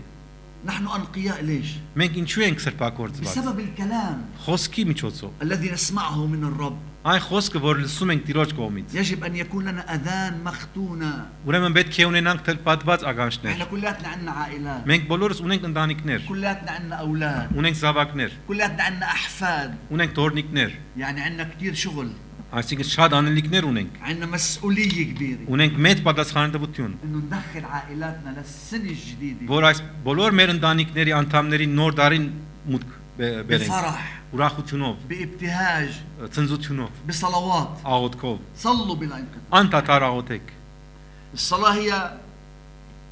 نحن أنقياء ليش؟ Մենք ինչու ենք սրբակորձված։ بسبب الكلام Խոսքի միջոցով։ الذي نسمعه من الرب. Այն խոսքը, որ լսում ենք Տիրոջ կողմից։ يجب أن يكون لنا أذان مختونة. Ուրեմն պետք է ունենանք թլպատված ականջներ։ احنا كلياتنا عندنا عائلات، Մենք բոլորս ունենք ընտանիքներ, كلياتنا عندنا أولاد، ունենք զավակներ, كلياتنا عندنا أحفاد، ունենք տորնիկներ, يعني عندنا كتير شغل، այսինքն շատ անելիքներ ունենք, عندنا مسؤولية كبيرة ունենք մեծ պատասխանատվություն, إنه ندخل عائلاتنا للسنة الجديدة որ այս բոլոր մեր ընտանիքների անդամներին նոր դարին մուտք բերենք, بفرح، ուրախությունով, بابتهاج، ցնծությունով, بصلوات. աղոթքով, صلوا بلا انقطاع. անտատար աղոթեք։ الصلاة هي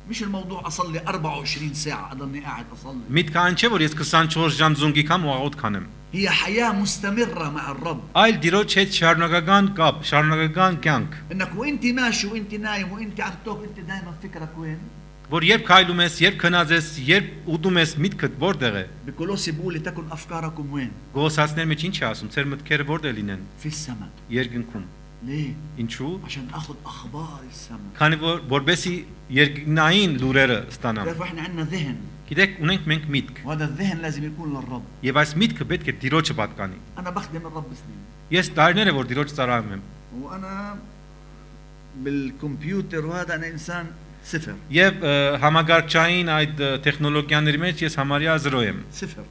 مش الموضوع أصلي 24 ساعة أضلني قاعد أصلي، Միտքը այն չէ, որ ես 24 ժամ զունգի կամ ու աղոթք անեմ։ هي حياة مستمرة مع الرب. Այլ Տիրոջ հետ շարունակական կապ, շարունակական կյանք, إنك وأنت ماشي وأنت نايم وأنت عم تاكل أنت دائما فكرك وين؟ որ երբ քայլում ես, երբ քնած ես, երբ ուտում ես, միտքդ որտեղ է։ بكولوسي بيقول تكن أفكاركم وين؟ Գոսացներ մեջ ինչ է ասում, ծեր մտքերը որտեղ լինեն։ في السماء. Երկնքում։ ليه؟ Ինչու։ عشان أخذ أخبار السماء. Քանի որ որբեսի երկնային լուրերը ստանամ։ بتعرفوا إحنا عندنا ذهن، Գիտեք, ունենք մենք միտք, وهذا الذهن لازم يكون للرب. եւ այս միտքը պետք է Տիրոջը պատկանի։ أنا بخدم الرب سنين، Ես տարիներ է որ Տիրոջ ծառայում եմ, وأنا بالكمبيوتر وهذا أنا إنسان صفر، եւ համագարկչային այդ տեխնոլոգիաների մեջ ես համարյա 0 եմ, صفر.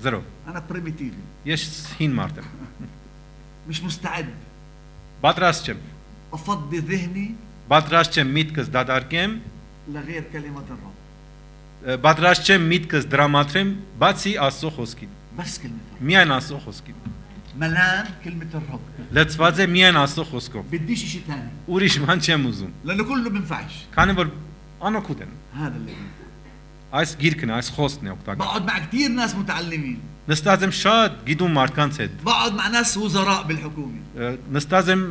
0։ أنا بريميتيفي، Ես հին մարդ եմ։ مش مستعد Պատրաստ չեմ։ أفضي ذهني Պատրաստ չեմ միտքս դադարքեմ, لغير كلمة الرب. պատրաստ չեմ միտքս դրամատրեմ, բացի Աստծո խոսքին։ بس كلمة الرب. Միայն Աստծո խոսքին։ ملان كلمة الرب. Լծված է միայն Աստծո խոսքով։ بديش شيء ثاني Ուրիշ բան չեմ ուզում։ لأنه كله بينفعش. Քանի որ անօգուտ են։ هذا اللي بينفع. Այս գիրքն է, այս խոսքն է օգտակար։ بقعد مع كثير ناس متعلمين، Նստած եմ շատ գիտում մարդկանց հետ։ بقعد مع ناس وزراء بالحكومة، Նստած եմ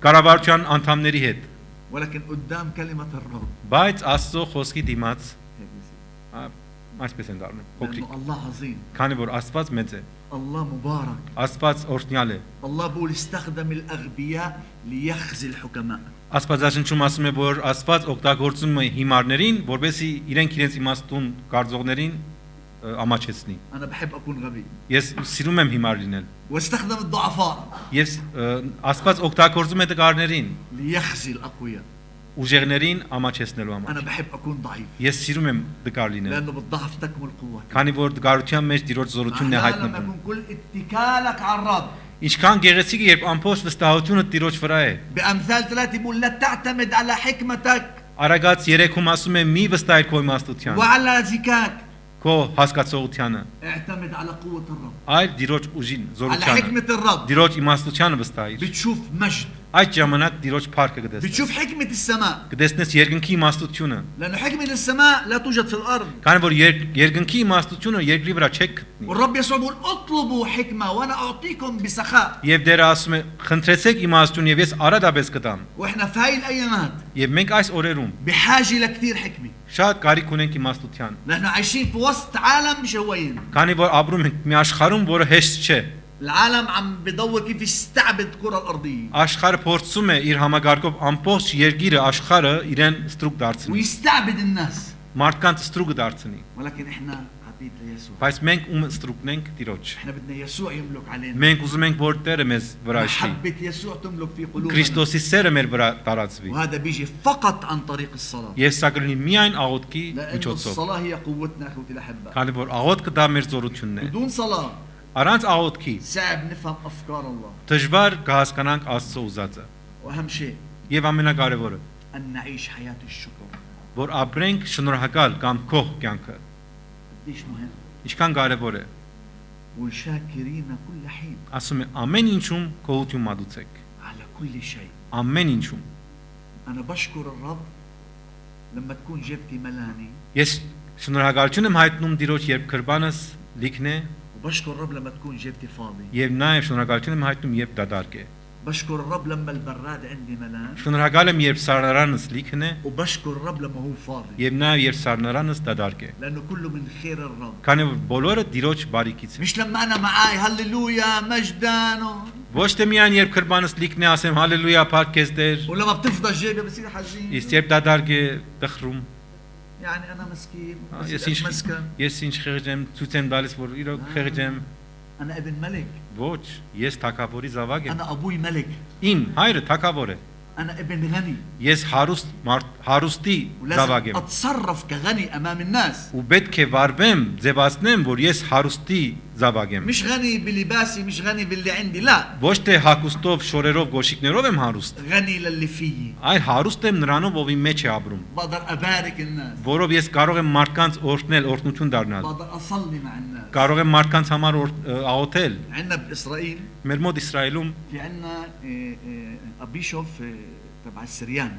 կառավարության անդամների հետ, ولكن قدام كلمة الرب բայց Աստծո խոսքի դիմաց هيك بصير. այսպես են դառնում, փոքրիկ։ لأنه الله عظيم، Քանի որ Աստված մեծ է, الله مبارك، Աստված օրհնյալ է։ الله بقول استخدم الأغبياء ليخزي الحكماء. Աստվածաշնչում ասում է, որ Աստված օգտագործում է հիմարներին, որովհետեւ իրենք իրենց իմաստուն կարծողներին ամաչեցնի։ أنا بحب أكون غبي، Ես սիրում եմ հիմար լինել։ واستخدم الضعفاء Ես Աստված օգտագործում է տղարներին, ليخزي الأقوياء. ուժեղներին ամաչեցնելու համար։ أنا بحب أكون ضعيف، Ես սիրում եմ տղար լինել, لأنه بالضعف تكمن القوة. քանի որ տղարության մեջ Տիրոջ զորությունն է معناه لما հայտնվում։ يكون كل اتكالك على الرب. Ինչքան գեղեցիկ է, երբ ամբողջ վստահությունը Տիրոջ վրա է։ بأمثال 3 بيقول لا تعتمد على حكمتك Արագած 3-ում ասում է՝ մի վստահիր քո իմաստության, وعلى ذكاك، քո հասկացողությանը, اعتمد على قوة الرب، այլ Տիրոջ ուժին, على զորությանը, حكمة الرب. Տիրոջ իմաստությանը վստահիր։ بتشوف مجد، Այդ ժամանակ Տիրոջ փառքը կտեսնես։ بتشوف حكمة السماء، Կտեսնես երկնքի իմաստությունը, لأنه حكمة السماء لا توجد في الأرض. քանի որ երկնքի իմաստությունը երկրի վրա չեք գտնի։ والرب يسوع بيقول اطلبوا حكمة وأنا أعطيكم بسخاء. Եվ դերը ասում է՝ խնդրեցեք իմաստություն եւ ես արադաբես կտամ։ وإحنا في هاي الأيامات Եվ մենք այս օրերում بحاجة لكثير حكمة، շատ կարիք ունենք իմաստության, لأنه عايشين في وسط عالم مش هوين. քանի որ ապրում ենք մի աշխարհում, որը հեշտ չէ։ العالم عم بدور كيف يستعبد الكرة الأرضية Աշխարհը փորձում է իր համագարկով ամբողջ երկիրը աշխարհը իրեն ստրուկ դարձնի։ ويستعبد الناس، Մարդկանց ստրուկը դարձնի։ ولكن إحنا عبيد ليسوع. Բայց մենք ում ստրուկն ենք Տիրոջ։ إحنا بدنا يسوع يملك علينا، Մենք ուզում ենք, որ Տերը մեզ վրա իշխի։ محبة يسوع تملك في قلوبنا، Քրիստոսի սերը մեր վրա տարածվի։ وهذا بيجي فقط عن طريق الصلاة، Եվ սա կլինի միայն աղոթքի لأنه միջոցով։ الصلاة هي قوتنا أخوتي الأحباء. Քանի որ աղոթքը դա մեր զորությունն է։ بدون صلاة Առանց աղոթքի صعب نفهم أفكار الله، դժվար կհասկանանք Աստծո ուզածը։ وأهم شيء Եվ ամենակարևորը, أن نعيش حياة الشكر. որ ապրենք շնորհակալ կամ քող կյանքը։ قديش مهم، Ինչքան կարևոր է։ وشاكرين كل حين Ասում է ամեն ինչում գոհություն մատուցեք։ على كل شيء. Ամեն ինչում։ أنا بشكر الرب لما تكون جبتي ملاني، Ես շնորհակալություն եմ հայտնում Տիրոջ, երբ քրբանս լիքն է, وبشكر الرب لما تكون جبتي فاضي، եւ նաեւ շնորհակալություն եմ հայտնում, երբ դադարք է։ بشكر الرب لما البراد عندي ملان، Շնորհակալ եմ, երբ սառնարանս լիքն է, وبشكر الرب لما هو فاضي، եւ նաեւ երբ սառնարանս դադարք է։ لأنه كله من خير الرب. Քանի որ բոլորը Տիրոջ բարիքից է։ مش لما أنا معاي هللويا مجدا Ոչ թե միայն երբ քրբանս լիքն է, ասեմ հալելույա, փառք քեզ Տեր, ولما بتفضى جيبي بصير حزين. իսկ երբ դադարք է տխրում։ يعني أنا مسكين Ես ինչ խեղճ եմ, ցույց եմ տալիս, որ իրոք խեղճ եմ։ أنا ابن ملك Ոչ, ես թակավորի զավակ եմ։ أنا أبوي ملك Իմ հայրը թակավոր է։ أنا ابن غني Ես հարուստի զավակ ولازم եմ։ أتصرف كغني أمام الناس Ու պետք է վարվեմ, ձևացնեմ, որ ես հարուստի զավակ եմ։ مش غني بلباسي مش غني باللي عندي لا Ոչ թե հակուստով, շորերով, գոշիկներով եմ հարուստ, غني للي فيي այլ հարուստ եմ նրանով, ով իմ մեջ է ապրում, بقدر أبارك الناس որով ես կարող եմ մարդկանց օրհնել, օրհնություն դառնալ, بقدر أصلي مع الناس կարող եմ մարդկանց համար աղոթել։ عندنا بإسرائيل Մեր մոտ Իսրայելում في عندنا أبيشوف تبع السريان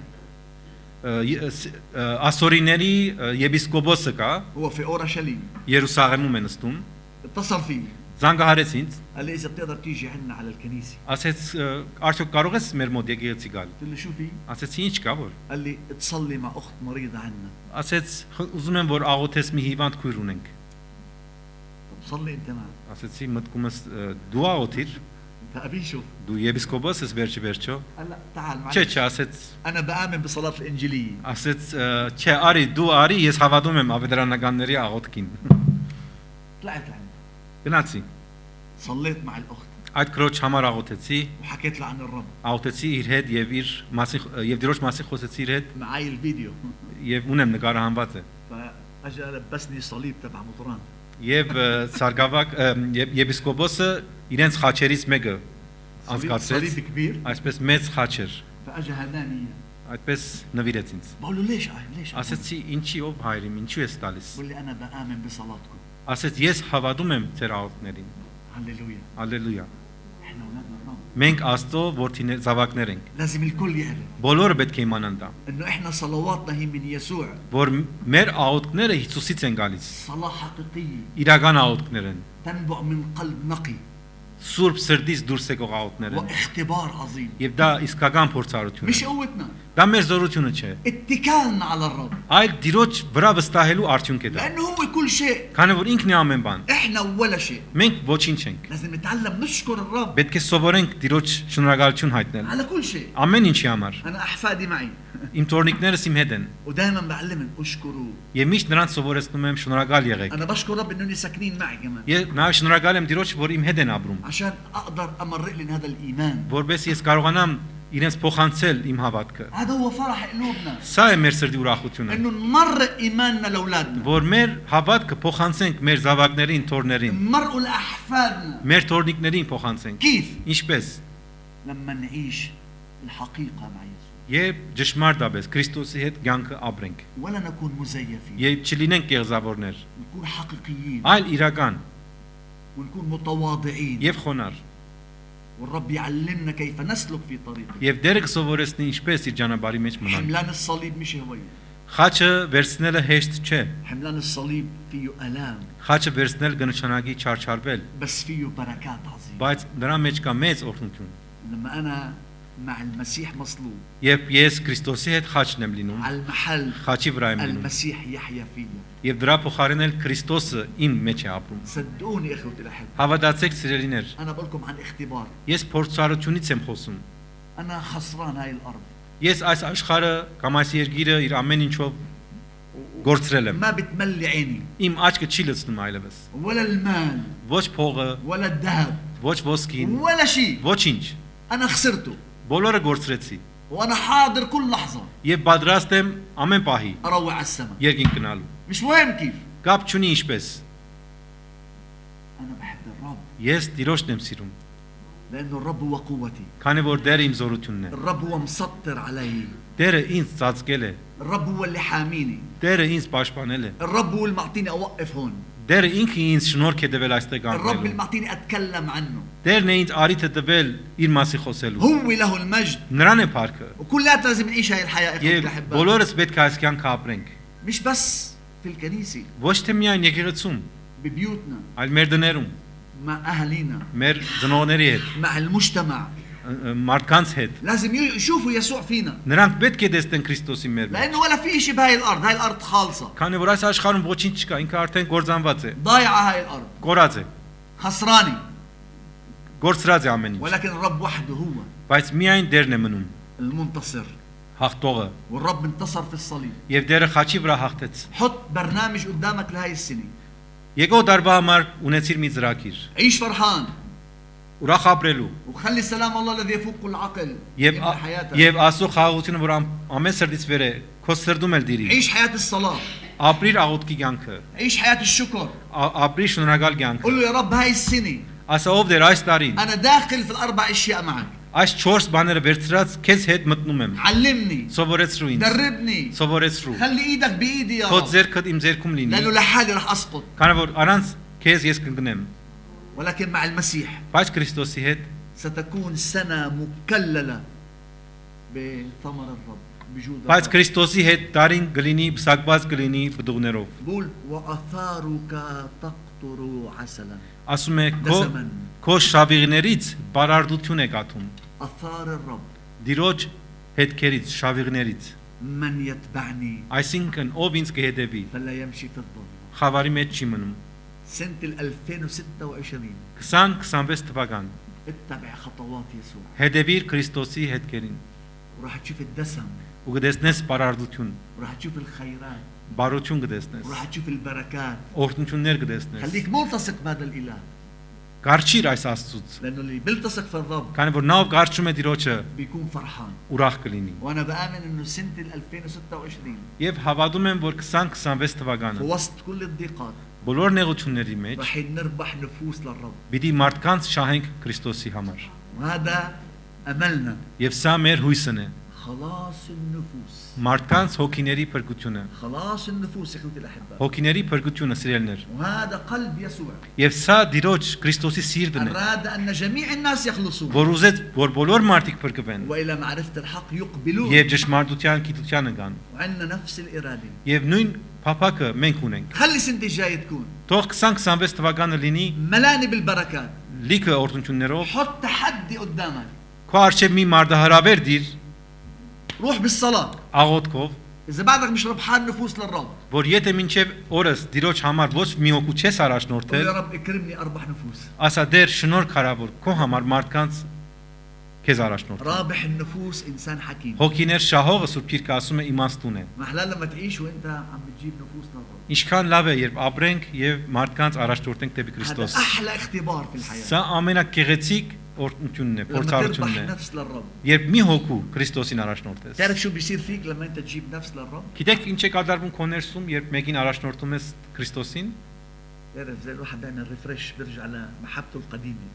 ասորիների եպիսկոպոսը կա, هو في أورشليم Երուսաղեմում է նստում, اتصل فيي զանգահարեց ինձ, قال لي إذا بتقدر تيجي عندنا على الكنيسة ասեց արդյոք կարող ես մեր մոտ եկեղեցի գալ։ قلت له شو في؟ Ասեցի ինչ կա որ։ قال لي تصلي مع أخت مريضة عندنا Ասեց ուզում եմ որ աղոթես մի հիվանդ քույր ունենք։ طب صلي أنت معي Ասեցի մտքումս դու աղոթիր, أنت أبيشوف դու եպիսկոպոս ես վերջո։ قال لا تعال Չէ, معي ասեց أنا بآمن بالصلاة الإنجيلية Ասեց չէ, արի դու արի, ես հավատում եմ ավետարանականների աղոթքին։ طلعت لعندي Գնացի։ صليت مع الأخت Այդ քրոջ համար աղոթեցի, وحكيت له عن الرب աղոթեցի իր հետ եւ իր մասի եւ դիրոջ մասի խոսեցի իր հետ معي الفيديو եւ ունեմ նկարահանված է։ فأجا لبسني صليب تبع مطران Եվ սարգսավակ եպիսկոպոսը իրենց խաչերից մեկը անցկացրեց, صليب كبير այսպես մեծ խաչեր, فأجا هداني إياه այդպես նվիրեց ինձ։ بقول له ليش ليش Ասեցի ինչի ով հայրիմ, ինչու ես տալիս։ بقول لي أنا بآمن بصلاتكم Ասեց ես հավատում եմ ձեր աղոթքներին։ هللويا Ալելույա։ احنا اولادنا الرب Մենք Աստծո որդիներ զավակներ ենք։ لازم الكل يعرف Բոլորը պետք է իմանան դա, انه احنا صلواتنا هي من يسوع որ մեր աղոթքները Հիսուսից են գալիս։ صلاة حقيقية Իրական աղոթքներ են։ تنبع من قلب نقي Սուրբ սրտից դուրս եկող աղոթքներ են։ واختبار عظيم Եվ դա իսկական փորձառություն مش է։ قوتنا Դա մեր զորությունը չէ, اتكالنا على الرب այլ Տիրոջ վրա վստահելու արդյունք է դա։ لانه هو كل شيء Քանի որ ինքն է ամեն բան։ احنا ولا شيء Մենք ոչինչ ենք։ لازم نتعلم نشكر الرب Պետք է սովորենք Տիրոջ շնորհակալություն հայտնել։ على كل شيء Ամեն ինչի համար։ انا احفادي معي Իմ տորնիկներս իմ հետ են։ ودائما بعلمهم اشكروا Եվ միշտ նրանց սովորեցնում եմ շնորհակալ եղեք։ انا بشكر رب انهم ساكنين معي كمان Եվ նաև շնորհակալ եմ Տիրոջ, որ իմ հետ են ապրում, عشان اقدر امرق لهم هذا الايمان որովհետեւ ես կարողանամ իրենց փոխանցել իմ հավատքը։ هذا هو فرح قلوبنا Սա է մեր սրտի ուրախությունը, انه نمرق ايماننا لاولادنا որ մեր հավատքը փոխանցենք մեր զավակներին, թորներին, نمرقوا لاحفادنا մեր թորնիկներին փոխանցենք։ كيف Ինչպես։ لما نعيش الحقيقه مع يسوع Եվ ճշմարտաբես Քրիստոսի հետ կյանքը ապրենք։ ولا نكون مزيفين Եվ չլինենք կեղծավորներ, نكون حقيقيين այլ իրական ونكون متواضعين եւ խոնար։ والرب يعلمنا كيف نسلك في طريقه Եվ դերը կսովորեցնի ինչպես իր ճանապարհի մեջ մնալ։ حملان الصليب مش هوية Խաչը վերցնելը հեշտ չէ։ حملان الصليب فيه آلام Խաչը վերցնել կնշանակի չարչարվել, بس فيه بركات عظيمة բայց դրա մեջ կա մեծ օրհնություն։ لما أنا مع المسيح مصلوب Երբ ես Քրիստոսի հետ խաչն եմ լինում, على المحل խաչի վրա եմ լինում, المسيح يحيا فيا եւ դրա փոխարեն էլ Քրիստոսը իմ մեջ է ապրում։ صدقوني إخوتي الأحبة Հավատացեք սիրելիներ, أنا بقول لكم عن اختبار ես փորձառությունից եմ խոսում։ أنا خسران هاي الأرض Ես այս աշխարհը կամ այս երկիրը իր ամեն ինչով գործրել եմ։ ما بتملي عيني Իմ աչքը չի լցնում այլևս։ ولا المال Ոչ փողը, ولا الذهب ոչ ոսկին, ولا شيء ոչինչ։ أنا خسرته Բոլորը գործրեցի։ وأنا حاضر كل لحظة Եվ պատրաստ եմ ամեն պահի أروع على السماء երկին գնալու։ مش مهم كيف Կապ չունի ինչպես։ أنا بحب الرب Ես Տիրոջն եմ սիրում, لأنه الرب هو قوتي քանի որ Դերը իմ զորությունն է։ الرب هو مسطر علي Դերը ինձ ծածկել է, الرب هو اللي حاميني Դերը ինձ պաշտպանել է։ الرب هو اللي معطيني أوقف هون Դերը ինքը ինձ շնորհք է տվել այստեղ الرب اللي կանգնելու։ معطيني أتكلم عنه Դերն է ինձ արիթը տվել իր մասի խոսելու։ هو له المجد Նրան է փառքը։ وكلنا لازم نعيش هاي الحياة إخوتي Եվ الأحباء բոլորս պետք է այս կյանքը ապրենք։ مش بس في الكنيسة Ոչ թե միայն եկեղեցում, ببيوتنا այլ մեր դներում, مع أهالينا մեր ծնողների հետ, مع المجتمع մարդկանց հետ։ لازم يشوفوا يسوع فينا Նրանք պետք է տեսնեն Քրիստոսի մեր մեջ։ لأنه ولا في شيء بهاي الأرض هاي الأرض خالصة Քանի որ այս աշխարհում ոչինչ չկա, ինքը արդեն կործանված է, ضايعة هاي الأرض կորած է, خسرانة կորցրած է ամեն ինչ։ ولكن الرب وحده هو Բայց միայն Դերն է մնում, المنتصر հաղթողը والرب انتصر في الصليب. եւ դերը խաչի վրա հաղթեց։ حط برنامج قدامك لهاي السنة. Եկող դարվա համար ունեցիր մի ծրագիր։ عيش فرحان Ուրախ ապրելու وخلي سلام الله الذي يفوق العقل եւ يملأ حياتك. եւ Աստծո խաղաղությունը, որ ամեն սրտից վեր է, քո սրտում էլ դիրի։ عيش حياة الصلاة. Ապրիր աղոթքի կյանքը, عيش حياة الشكر. ապրիր շնորհակալ կյանքը։ قل له يا رب هاي السنة Ասա ով դեր այս տարին أنا داخل في الأربع أشياء معك. այս 4 բաները վերցրած քեզ հետ մտնում եմ։ علمني Սովորեցրու ինձ։ دربني Սովորեցրու։ خلي إيدك بإيدي يا Քո رب ձեռքդ իմ ձեռքում լինի։ لأنه لحالي رح أسقط Քանի որ առանց քեզ ես կընկնեմ, ولكن مع المسيح բայց Քրիստոսի հետ ستكون سنة مكللة بثمر الرب بجود բայց الرب. Քրիստոսի հետ տարին կլինի, բսակված կլինի բդուղներով։ بقول وأثارك تقطر عسلا. Ասում է دسما. քո շավիղներից բարարդություն է կաթում։ أثار الرب Դիրոջ հետքերից, շավիղներից։ من يتبعني Այսինքն ով ինձ կհետևի, فلا يمشي في الظلم. խավարի մեջ չի մնում։ سنة 2026 2026 թվական اتبع خطوات يسوع հետևիր Քրիստոսի հետքերին وراح تشوف الدسم ու կդեսնես բարարդություն, وراح تشوف الخيرات բարություն կդեսնես, وراح تشوف البركات. օրհնություններ կդեսնես։ خليك ملتصق بهذا الإله Գարչիր այս Աստծուց, لأنه اللي بيلتصق في الرب քանի որ նա ով գարչում է Տիրոջը, بيكون فرحان. ուրախ կլինի։ وأنا بآمن إنه سنة 2026 Եվ հավատում եմ, որ 2026 في թվականը وسط كل الضيقات բոլոր նեղությունների մեջ رح نربح نفوس للرب. պիտի մարդկանց շահենք Քրիստոսի համար։ وهذا أملنا Եվ սա մեր հույսն է, خلاص النفوس. մարդկանց հոգիների փրկությունը, خلاص النفوس يا اخوتي الاحباء. հոգիների փրկությունը սիրելներ։ وهذا قلب يسوع. Եվ սա Տիրոջ Քրիստոսի սիրտն է, أراد أن جميع الناس يخلصون որ ուզեց, որ բոլոր մարդիկ փրկվեն وإلى معرفة الحق يقبلون. եւ ճշմարտության գիտությանը գան։ وعندنا نفس الإرادة. Եվ նույն փափակը մենք ունենք։ خلي السنة الجاية تكون Թող 2026 թվականը լինի ملاني بالبركات. լիքը օրհնություններով, حط تحدي قدامك. քո արժե մի մարդահրավեր դիր روح بالصلاة. աղոթքով, إذا بعدك مش ربحان نفوس للرب որ եթե մինչև օրս Տիրոջ համար ոչ մի հոգու չես قل առաջնորդել, يا رب اكرمني أربح نفوس. ասա դեր շնորհ քարավոր քո համար մարդկանց քեզ առաջնորդ։ رابح النفوس إنسان حكيم. Հոգիներ շահողը Սուրբ Գիրքը ասում է իմաստուն է։ ما أحلى لما تعيش وأنت عم بتجيب نفوس للرب. Ինչքան լավ է, երբ ապրենք եւ մարդկանց առաջնորդենք դեպի هذا Քրիստոս։ أحلى اختبار في الحياة. Սա ամենակեղեցիկ օրհնությունն է, لما փորձառությունն تربح է։ نفس للرب. Երբ մի հոգու Քրիստոսին առաջնորդես։ تعرف شو بيصير فيك لما أنت تجيب نفس للرب؟ Գիտեք ինչ է կատարվում քո ներսում, երբ մեկին առաջնորդում ես Քրիստոսին։ تعرف زي الواحد بيعمل ريفرش بيرجع لمحبته القديمة.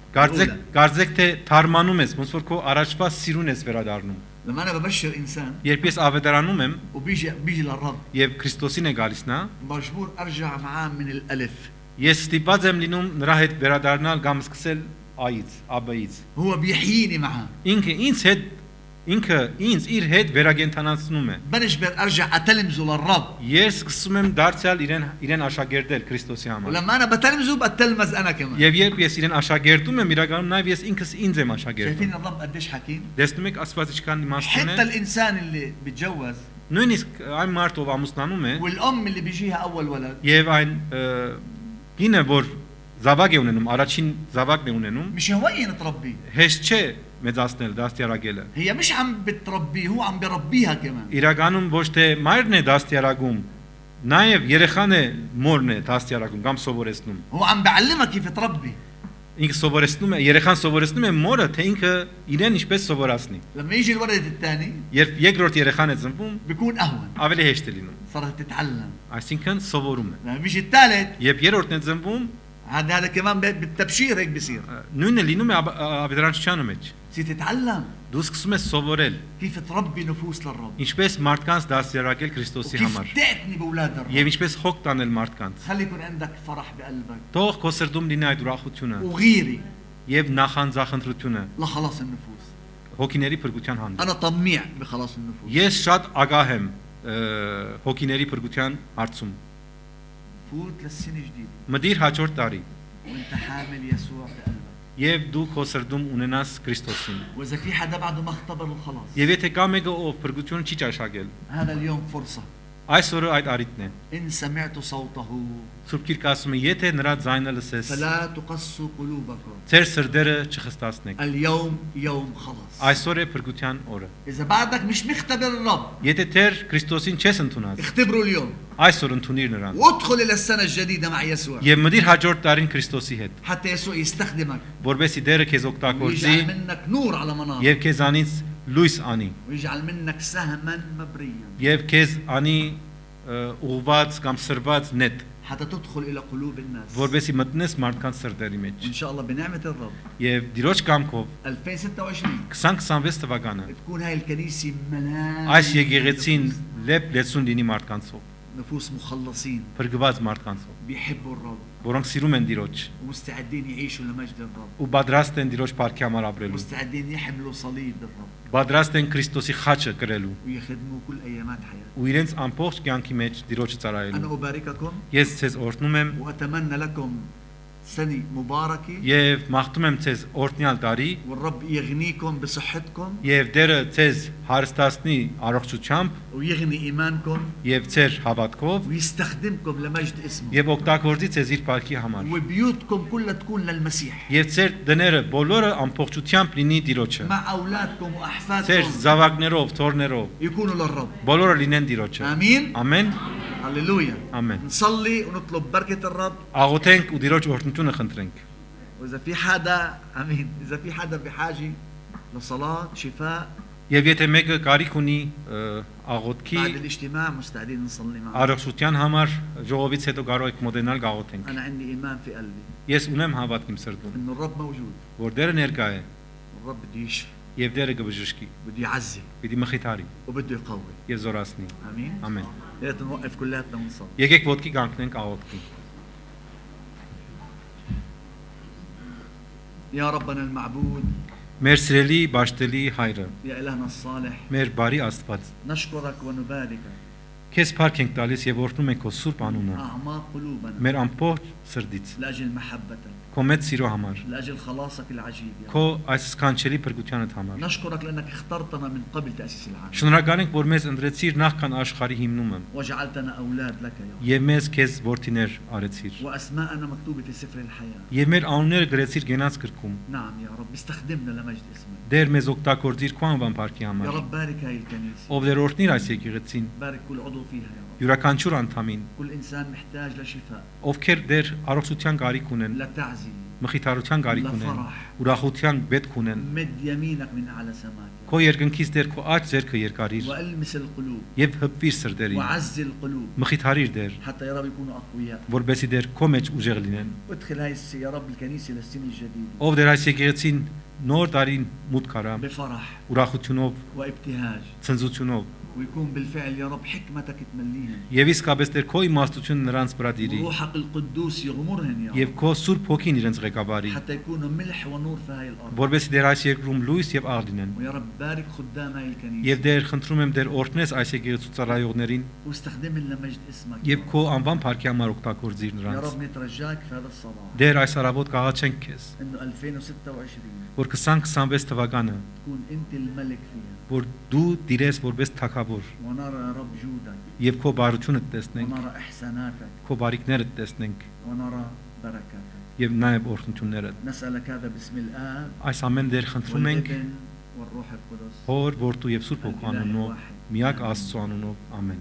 Կարծեք թե թարմանում ես, ոնց որ քո առաջվա սիրուն ես վերադառնում։ لما أنا ببشر إنسان Երբ ես ավետարանում եմ وبيجي للرب եւ Քրիստոսին է գալիս նա, مجبور أرجع معاه من الألف. ես ստիպված եմ լինում նրա հետ վերադառնալ կամ սկսել այից, ԱԲ-ից։ هو بيحييني معاه. Ինքը ինձ իր հետ վերագենթանացնում է։ بنجبر أرجع أتلمذه للرب. Ես սկսում եմ դարձյալ իրեն աշակերտել Քրիստոսի համար։ ولما أنا بتلمذه بتلمذ أنا كمان. Եվ երբ ես իրեն աշակերտում եմ, իրականում նաև ես ինքս ինձ եմ աշակերտում։ شايفين الرب قديش حكيم؟ Տեսնում եք Աստված ինչքան իմաստուն حتى է։ الإنسان اللي بيتجوز Նույնիսկ այն մարդը ով ամուսնանում է والأم اللي بيجيها أول ولد եւ այն կինը, որ զավակ է ունենում, առաջին զավակն է ունենում, مش هوين تربيه. հեշտ չէ մեծացնել, դաստիարակելը։ هي مش عم بتربيه هو عم بربيها كمان. Իրականում ոչ թե մայրն է դաստիարակում, նաև երեխան է մորն է դաստիարակում կամ սովորեցնում։ هو عم بعلمها كيف تربي. Ինքը սովորեցնում է, երեխան սովորեցնում է մորը, թե ինքը իրեն ինչպես սովորացնի։ لما يجي الولد الثاني Երբ երկրորդ երեխան է ծնվում, بيكون أهون. ավելի հեշտ է լինում։ صارت تتعلم. Այսինքն սովորում է։ لما بيجي الثالث Երբ երրորդն է ծնվում, هذا كمان بالتبشير هيك بصير. նույնը լինում է ավետարանչության մեջ։ بتصير تتعلم Դու սկսում ես սովորել, كيف تربي نفوس للرب. ինչպես մարդկանց դաստիարակել Քրիստոսի համար وكيف تعتني بأولاد الرب. եւ ինչպես հոգ տանել մարդկանց։ خلي يكون عندك فرح بقلبك Թող քո սրտում լինի այդ ուրախությունը وغيري եւ նախանձախնդրությունը لخلاص النفوس. հոգիների փրկության հանդեպ։ أنا طميع بخلاص النفوس. Ես շատ ագահ եմ հոգիների փրկության հարցում։ فوت للسنة جديدة Մտիր հաջորդ տարի وأنت حامل يسوع بقلبك. եւ դու քո սրտում ունենաս Քրիստոսին։ وإذا في حدا بعده ما اختبر الخلاص Եվ եթե կա մեկը ով փրկությունը չի ճաշակել, هذا اليوم فرصة. Այսօրը այդ արիտն է։ إن سمعت صوته Սուրբ Գիրքը ասում է, եթե նրա ձայնը լսես, فلا تقسوا قلوبكم ձեր սրտերը չխստացնեք։ اليوم يوم خلاص Այսօր է փրկության օրը։ إذا بعدك مش مختبر الرب Եթե դեռ Քրիստոսին չես ընդունած, اختبروا اليوم այսօր ընդունիր նրան وادخل إلى السنة الجديدة مع يسوع եւ մտիր հաջորդ տարին Քրիստոսի հետ, حتى يسوع يستخدمك որովհետեւ դերը քեզ օգտագործի ويجعل منك نور على منار եւ քեզանից լույս անի ويجعل منك سهما مبريا եւ քեզ անի ուղված կամ սրված նետ, حتى تدخل إلى قلوب الناس որովհետեւ մտնես մարդկանց սրտերի մեջ إن شاء الله بنعمة الرب եւ Տիրոջ կամքով 2026 2026 թվականը تكون هاي الكنيسة այս ملان եկեղեցին լեցուն լինի մարդկանցով, نفوس مخلصين փրկված մարդկանցով, بيحبوا الرب որոնք սիրում են Տիրոջ ومستعدين يعيشوا لمجد الرب ու պատրաստ են Տիրոջ փառքի համար ապրելու, مستعدين يحملوا صليب الرب պատրաստ են Քրիստոսի խաչը կրելու ويخدموا كل أيامات حياتهم ու իրենց ամբողջ կյանքի մեջ Տիրոջը ծառայելու։ أنا أبارككم Ես ցեզ օրհնում եմ وأتمنى لكم سنة مباركة եւ մաղթում եմ ցեզ օրհնյալ տարի والرب يغنيكم بصحتكم եւ դերը ցեզ հարստացնի առողջությամբ ويغني إيمانكم եւ ձեր հավատքով ويستخدمكم لمجد اسمه եւ օգտագործի ցեզ իր փառքի համար وبيوتكم كلها تكون للمسيح եւ ձեր դները բոլորը ամբողջությամբ լինի Տիրոջը, مع أولادكم ձեր وأحفادكم զավակներով, թորներով يكونوا للرب բոլորը լինեն Տիրոջը։ آمين Ամեն, هللويا ամեն։ نصلي ونطلب بركة الرب Աղոթենք ու Տիրոջ օրհնությունը խնդրենք։ وإذا في حدا آمين إذا في حدا بحاجة لصلاة شفاء Եվ եթե մեկը կարիք ունի աղոթքի بعد الاجتماع مستعدين نصلي معه առողջության համար, ժողովից հետո կարող եք մոտենալ գաղոթենք։ أنا عندي إيمان في قلبي Ես ունեմ հավատք իմ սրտում, إنه الرب موجود որ դերը ներկա է والرب بده يشفي եւ դերը կբժշկի, بده يعزي պիտի մխիթարի وبده يقوي եւ զորացնի։ آمين Ամեն։ يا ريت نوقف كلياتنا ونصلي Եկեք ոտքի կանգնենք աղոթքի։ يا ربنا المعبود Մեր սիրելի Բաշտելի Հայրը, يا إلهنا الصالح մեր բարի Աստված, نشكرك ونباركك քեզ փառք ենք տալիս եւ օրհնում ենք քո սուրբ անունը, أعماق قلوبنا մեր ամբողջ սրտից, لأجل محبتك քո մեծ սիրո համար, لأجل خلاصك العجيب يا رب քո այս սքանչելի փրկությանդ համար։ نشكرك لأنك اخترتنا من قبل تأسيس العالم Շնորհակալ ենք, որ մեզ ընտրեցիր նախքան աշխարհի հիմնումը وجعلتنا أولاد لك يا رب եւ մեզ քեզ որդիներ արեցիր وأسماءنا مكتوبة في سفر الحياة եւ մեր անունները գրեցիր գենաց գրքում։ نعم يا رب استخدمنا لمجد اسمك Դեր մեզ օգտագործիր քո անվան փառքի يا համար։ رب بارك هاي الكنيسة Ով դեր օրհնիր այս եկեղեցին, بارك كل عضو فيها يا رب յուրաքանչյուր անդամին, كل إنسان محتاج لشفاء ովքեր դեր առողջության կարիք ունեն, لتعزية մխիթարության կարիք ունեն, ուրախության պետք ունեն։ مد يمينك من أعلى سماك Քո երկնքից դեր քո աջ ձեռքը երկարիր وألمس القلوب եւ հպվիր սրտերին, وعزي القلوب մխիթարիր դեր, حتى يا رب يكونوا أقوياء որբեսի դեր քո մեջ ուժեղ լինեն։ وادخل هاي يا رب الكنيسة للسنة الجديدة Ով դեր այս եկեղեցին նոր տարին մուտք արա, بفرح ուրախությունով, وابتهاج ցնծությունով ويكون بالفعل يا رب حكمتك تمليهم եւ իսկապես դեր քո իմաստությունը նրանց վրա դիրի وروحك القدوس يغمرهم يا եւ رب քո սուրբ հոգին իրենց ղեկավարի, حتى يكونوا ملح ونور في هاي الأرض որբեսի դեր այս երկրում լույս եւ աղ լինեն։ ويا رب بارك خدام هاي الكنيسة Եվ դեր խնդրում եմ դեր օրհնես այս եկեղեցու ծառայողներին واستخدمهم لمجد اسمك եւ քո անվան փառքի համար օգտագործիր يا նրանց։ رب نترجاك في هذا الصباح Դեր այս արաբոտ կաղաչենք քեզ, انه 2026 որ 2026 թվականը تكون انت الملك فيها որ դու դիրես որպես թագավոր ونرى يا رب جودك եւ քո բարությունը տեսնենք, ونرى احساناتك քո բարիքները տեսնենք ونرى بركاتك եւ նաեւ օրհնությունները։ نسألك هذا باسم الآب Այս ամեն դեր խնդրում ենք والابن والروح القدس Հոր, Որդու եւ Սուրբ Հոգու անունով, միակ Աստծո անունով, ամեն։